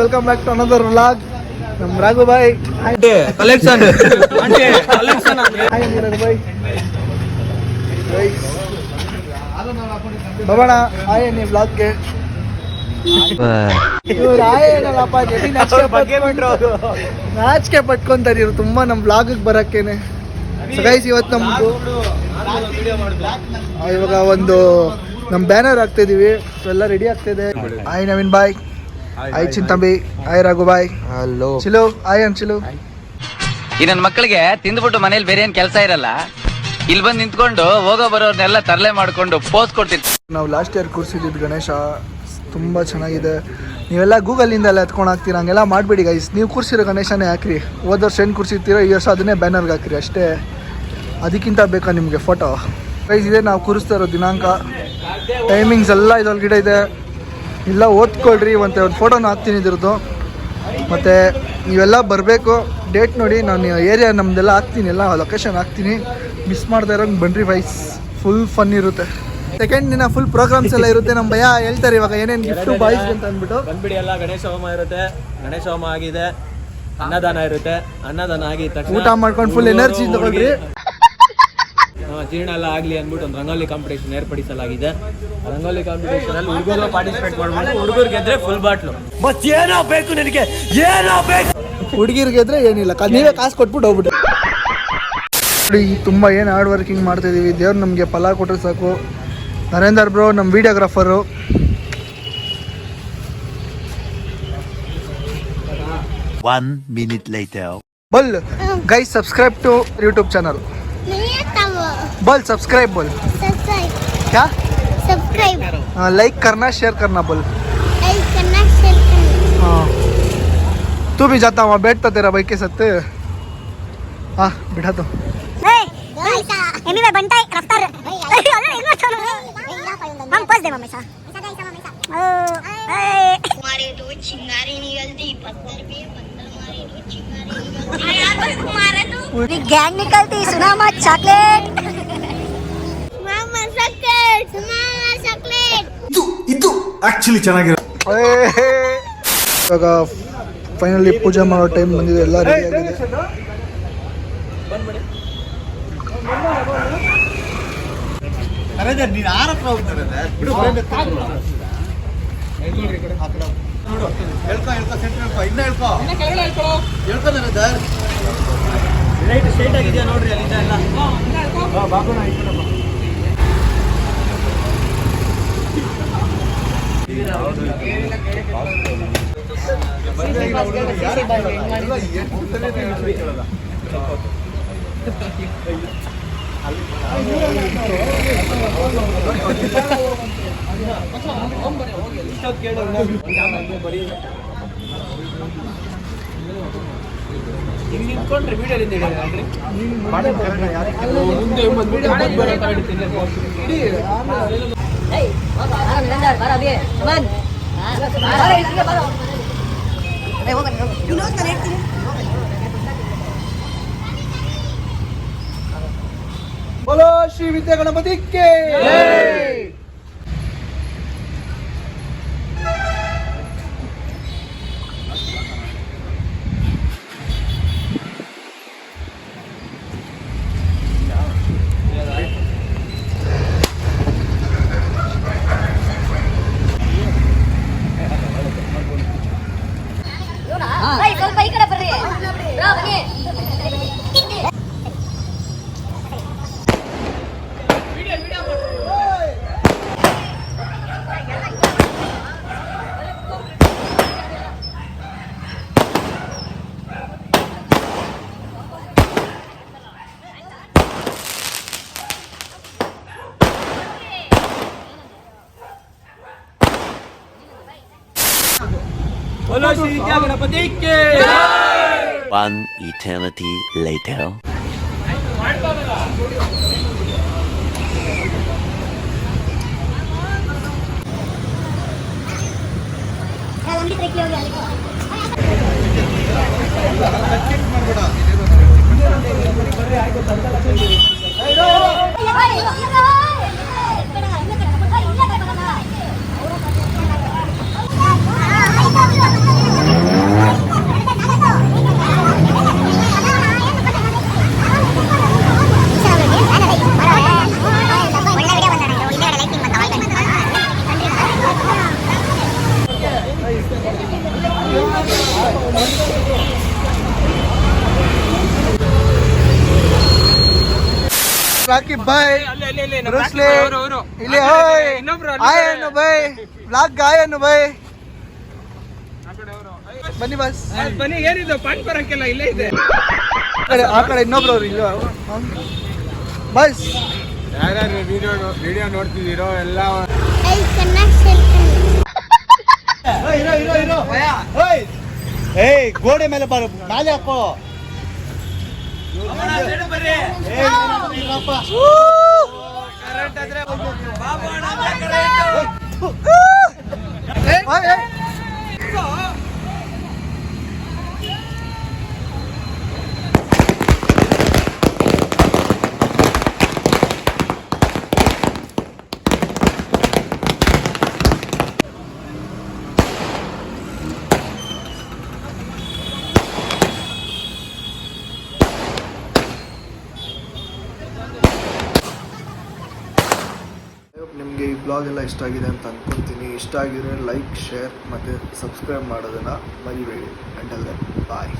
Welcome back to another vlog. ನಮ್ ರಾಘು ಬಾಯ್ collection ಬಬಣ ಆಯೇನಿ ವ್ಲಾಗ್ಗೆ ಇವ್ರು ಆಯೇನಲ್ಲಪ್ಪ ನಾಚಿಕೆ ಪಟ್ಕೊಂತಾರೆ ಇವ್ರು ತುಂಬಾ ನಮ್ ವ್ಲಾಗ್ ಬರಕ್ಕೇನೆ. ಸೊ ಗೈಸ್ ಇವತ್ತು ನಮ್ದು ಇವಾಗ ಒಂದು ನಮ್ ಬ್ಯಾನರ್ ಹಾಕ್ತಿದೀವಿ. ಸೊ ಎಲ್ಲ ರೆಡಿ ಆಗ್ತಿದೆ. ಆಯ್ ನವೀನ್ ಬಾಯ್, ಆಯ್ ಚಿಂತಂಬಿ, ಆಯ್ ರಾಘು ಬಾಯ್, ಹಲೋ ಚಿಲು, ಆಯ್ ಚಿಲು. ಈ ನನ್ನ ಮಕ್ಕಳಿಗೆ ತಿಂದ್ಬಿಟ್ಟು ಮನೇಲಿ ಬೇರೆ ಏನ್ ಕೆಲಸ ಇರಲ್ಲ, ಇಲ್ಲಿ ಬಂದು ನಿಂತ್ಕೊಂಡು ಹೋಗೋ ಬರೋರ್ನೆಲ್ಲ ತರಲೆ ಮಾಡ್ಕೊಂಡು ಪೋಸ್ ಕೊಡ್ತೀನಿ. ನಾವು ಲಾಸ್ಟ್ ಇಯರ್ ಕೂರಿಸಿದ್ದು ಗಣೇಶ ತುಂಬ ಚೆನ್ನಾಗಿದೆ. ನೀವೆಲ್ಲ ಗೂಗಲಿಂದ ಎಲ್ಲ ಎತ್ಕೊಂಡು ಹಾಕ್ತೀರ, ಹಂಗೆಲ್ಲ ಮಾಡಬೇಡಿ ಗೈಸ್. ನೀವು ಕೂರಿಸಿರೋ ಗಣೇಶನೇ ಹಾಕ್ರಿ. ಹೋದ ವರ್ಷ ಏನು ಕೂರಿಸಿರ್ತೀರೋ ಈ ವರ್ಷ ಅದನ್ನೇ ಬ್ಯಾನರ್ಗೆ ಹಾಕ್ರಿ ಅಷ್ಟೇ. ಅದಕ್ಕಿಂತ ಬೇಕಾ ನಿಮಗೆ ಫೋಟೋ ಗೈಸ್? ಇದೆ ನಾವು ಕೂರಿಸ್ತಾ ಇರೋ ದಿನಾಂಕ, ಟೈಮಿಂಗ್ಸ್ ಎಲ್ಲ ಇದೊಳಗಡೆ ಇದೆ. ಇಲ್ಲ ಓದ್ಕೊಳ್ರಿ. ಒಂದು ಫೋಟೋನ ಹಾಕ್ತೀನಿ ಇದ್ರದ್ದು. ಮತ್ತು ನೀವೆಲ್ಲ ಬರಬೇಕು, ಡೇಟ್ ನೋಡಿ. ನಾನು ಏರಿಯಾ ನಮ್ಮದೆಲ್ಲ ಹಾಕ್ತೀನಿ, ಎಲ್ಲ ಲೊಕೇಶನ್ ಹಾಕ್ತೀನಿ. ಮಿಸ್ ಮಾಡ್ತಾ ಇರೋಂಗೆ ಬನ್ನಿರಿ ವೈಸ್. ಫುಲ್ ಫನ್ ಇರುತ್ತೆ. ಸೆಕೆಂಡ್ ದಿನ ಫುಲ್ ಪ್ರೋಗ್ರಾಮ್ಸ್ ಎಲ್ಲ ಇರುತ್ತೆ. ನಮ್ಮ ಭಯ ಹೇಳ್ತಾರೆ ಇವಾಗ ಏನೇನು ಗಿಫ್ಟ್ ಬಾಯ್ಸ್ ಅಂತ ಅಂದ್ಬಿಟ್ಟು. ಬಂದ್ಬಿಡಿ ಎಲ್ಲ. ಗಣೇಶ ಹೋಮ ಇರುತ್ತೆ, ಗಣೇಶ ಹೋಮ ಆಗಿದೆ. ಅನ್ನದಾನ ಇರುತ್ತೆ, ಅನ್ನದಾನ ಆಗಿ ತಕ್ಷಣ ಊಟ ಮಾಡ್ಕೊಂಡು ಫುಲ್ ಎನರ್ಜಿ ತಗೊಳ್ರಿ. ಜೀರ್ಣ ಎಲ್ಲ ಆಗಲಿ ಅಂದ್ಬಿಟ್ಟು ಒಂದು ರಂಗೋಲಿ ಕಾಂಪಿಟೇಷನ್ ಏರ್ಪಡಿಸಲಾಗಿದೆ. ರಂಗೋಲಿ ಕಾಂಪಿಟೇಷನ್ ಅಲ್ಲಿ ಹುಡುಗರು ಪಾರ್ಟಿಸಿಪೇಟ್ ಮಾಡ್ಬೋದು. ಹುಡುಗರು ಗೆದ್ರೆ ಫುಲ್ ಬಾಟ್ಲು. ಮತ್ತೇನೋ ಬೇಕು ನಿನಗೆ, ಏನೋ ಬೇಕು. ಹುಡುಗಿರ್ಗೆ ಇದ್ರೆ ಏನಿಲ್ಲ, ನೀವೇ ಕಾಸು ಕೊಟ್ಬಿಟ್ಟು ಹೋಗ್ಬಿಟ್ಟು ನೋಡಿ. ತುಂಬ ಏನು ಹಾರ್ಡ್ ವರ್ಕಿಂಗ್ ಮಾಡ್ತಾಯಿದ್ದೀವಿ. ದೇವ್ರು ನಮಗೆ ಫಲ ಕೊಟ್ಟರೆ ಸಾಕು. ನರೇಂದರ್ ಬ್ರೋ ನಮ್ಮ ವಿಡಿಯೋಗ್ರಾಫರು. One minute later. बोल guys subscribe to YouTube channel. बोल सब्सक्राइब. बोल क्या? सब्सक्राइब. लाइक करना, शेयर करना. बोल लाइक करना, शेयर करना. हाँ तू भी जाता वहाँ बैठता तेरा भाई के साथ. हाँ बिठा तो. एमी में बनता है रफ्तार. हम पस दे मम्मी सा. हमारे दो चिंगारी निकलती पत्थर पे पत्थर मारे दो चिंगारी निकलती. यार मारे तो पूरी गैंग निकलती. सुना मत चॉकलेट. मामा चॉकलेट. मामा चॉकलेट. ಇದು ಆಕ್ಚುಲಿ ಚೆನ್ನಾಗಿರೋ. ಇವಾಗ ಫೈನಲಿ ಪೂಜೆ ಮಾಡೋ ಟೈಮ್ ಬಂದಿದೆ. ಎಲ್ಲ ರೆಡಿ ಆಗಿದೆ. ನೀನು ಆರತ್ರ ಹೋಗ್ತಾರೆ ಸ್ಟ್ರೈಟ್ ಆಗಿದೆಯಾ ನೋಡ್ರಿ ಅಲ್ಲಿಂದ ಎಲ್ಲ. ನಿಂತ್ಕೊಂಡ್ರೆ ವಿಡಿಯೋದಿಂದ बोलो श्री विद्या गणपति के. ಸ್ವಲ್ಪ ಈ ಕಡೆ ಬರ್ರಿ. ಬನ್ನಿ. बोलो श्री विद्या गणपति के. One eternity later. लंबी ट्रिक हो गया. ರಾಕಿ ಬಾಯ್ ಬ್ರೂಸ್ಲಿ ಇಲ್ಲಿ ಹೋಯ್ ಆಯನು ಬಾಯ್ ಬ್ಲಾಕ್ ಗಾಯನು ಬಾಯ್ ಬನ್ನಿ ಬಸ್ ಬನ್ನಿ ಏನಿದೆ ಪಾಯಿಂಟ್ ಬರಕ್ಕೆಲ್ಲ ಇಲ್ಲೇ ಇದೆ ಆ ಕಡೆ ಇನ್ನೊಬ್ರು ಅವ್ರು ಇಲ್ಲ ಬಸ್ ಯಾರ್ಯಾರು ವಿಡಿಯೋ ನೋಡ್ತಿದ್ದೀರೋ ಎಲ್ಲ ಏಯ್ ಗೋಡೆ ಮೇಲೆ ಬರ ಮೇಲೆ ಹಾಕೋ ನಿಮಗೆ ಈ ಬ್ಲಾಗ್ ಎಲ್ಲ ಇಷ್ಟ ಆಗಿದೆ ಅಂತ ಅಂದ್ಕೊಳ್ತೀನಿ. ಇಷ್ಟ ಆಗಿದ್ರೆ ಲೈಕ್, ಶೇರ್ ಮತ್ತು ಸಬ್ಸ್ಕ್ರೈಬ್ ಮಾಡೋದನ್ನು ಮರಿಬೇಡಿ. ಅಂಟಲ್ ದೆನ್ ಬಾಯ್.